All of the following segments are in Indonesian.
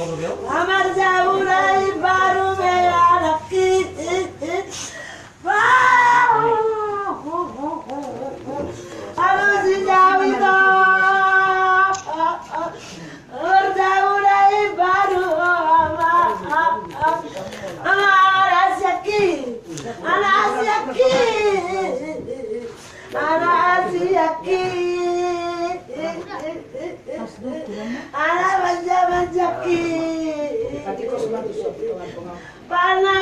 আমার যাবুরাই বারু মেয়া রাখি আলুজি যাবি তো ওর যাবুরাই বারু আমার আসকি ana asiyaki ana banjaki pana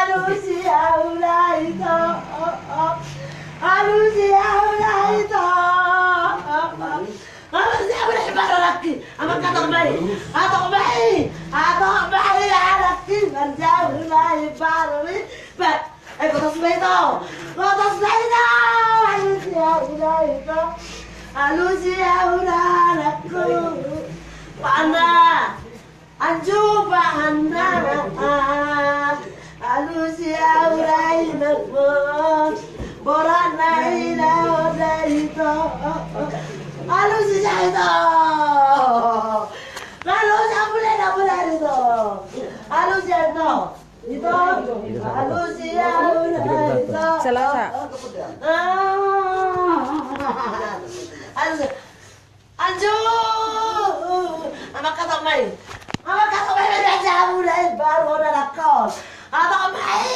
alusia ulaito alusia ulai baraki ama katok mai alaki banjau ulai barwi kotos beito alusia uranaku pana anju pana alusia urainaku borana ila odaito alusia itu alusia boleh itu alusia itu alusia uraito Selasa. Anju, ama katok mai aja mulai baru udah nakal. Katok mai,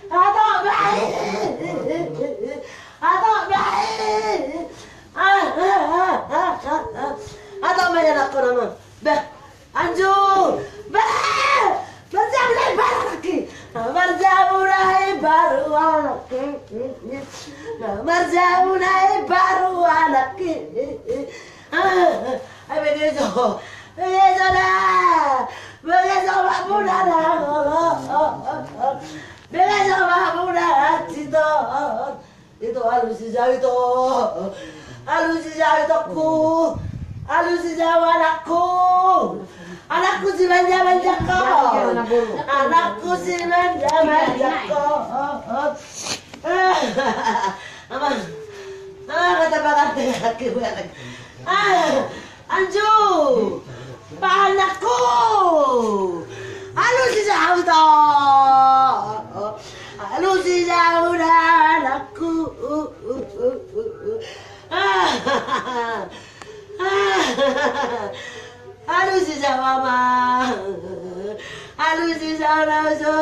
katok mai nakal nama. Bah, Anju, mulai baru lagi. Mulai baru lagi. Begitu lah. Itu alusi jauh anakku si manja-manjako anakku si manja-manjako kata kaki Anju anakku alusi jauh anakku alusi mama alusi raitoku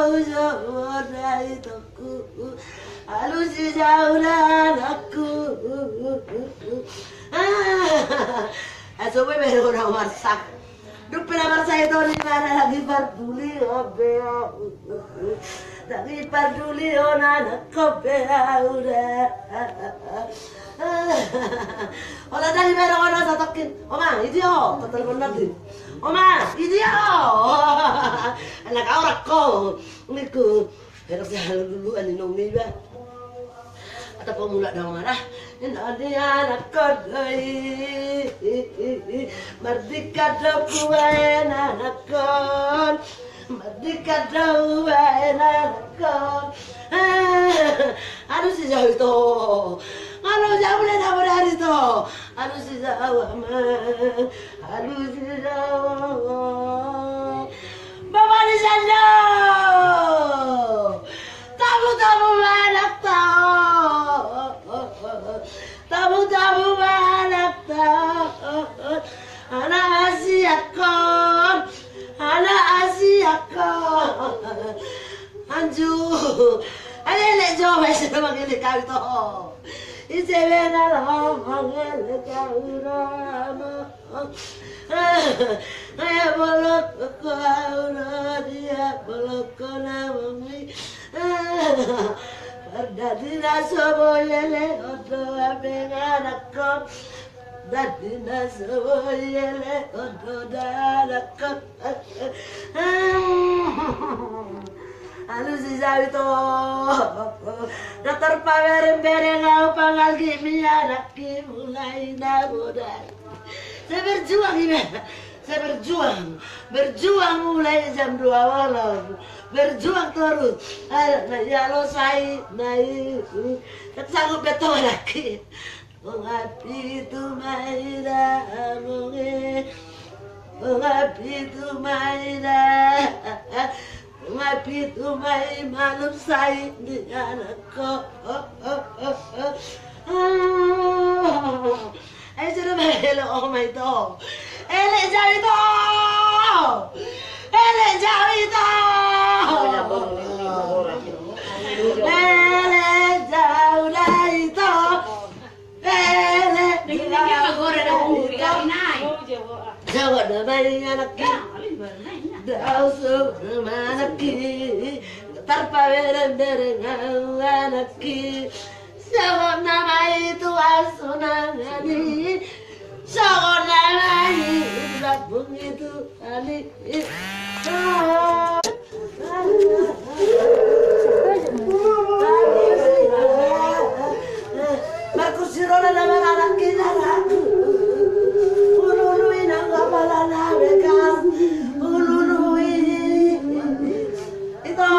alusi anakku Asal baru orang masak. Dupin masak itu di mana lagi peduli lagi peduli anak udah. Olah dari mana orang satokin? Oma, idiot, total benar deh. Oma, idiot. Anak orang kau, niku. Harus jalan dulu ani nongi ba. Atau pemula dah marah. Dia anak kodoi, merdeka dokuan anakon, merdeka dokuan anakon. Harus jauh itu, harus jauh benar itu, harus jauh aman, harus jauh. Bapak di sana, tamu anak tamu anak anak Asiakon Anju ayo lek jawab saya manggil kau itu isi benar manggil kau nama ayo bolak kau dia bolak kau nama Dadina soboyele odo abenganakon Dadina soboyele odo danakon Alusi jawito Dokter pamer-pamer ngau pangal kimi anaki mulai nabodai Saya berjuang ini saya berjuang mulai jam 2 malam berjuang terus ya lo saya naik sanggup betul lagi mengabdi itu maida pitu maida, pitu mai malum sai di anakku. Ai sudah bela oh my dog. Ele jauh itu. Ele jauh itu. Ele jauh itu. Ele jauh dah bayi anak dah semua anak terpaweran dengan anak Sagon nama itu asunangani, sagon nama itu labung itu ani. Markus Sirona nama anak kita aku. Ulului nangga balana bekam, ulului itu.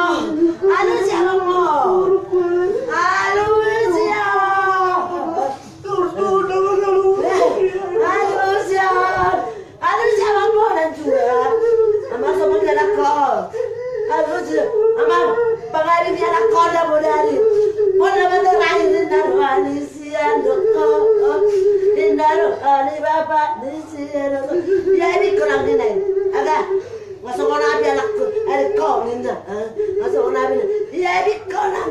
Aduh siapa mau? Aduh. Amar pagari dia nak koda bodari koda badari dinarwani siandoko dindaro ali bapa disiero ya ini kurang dinai aga masuk ona abi anakku ada kau ninda masuk ona abi ya ini kurang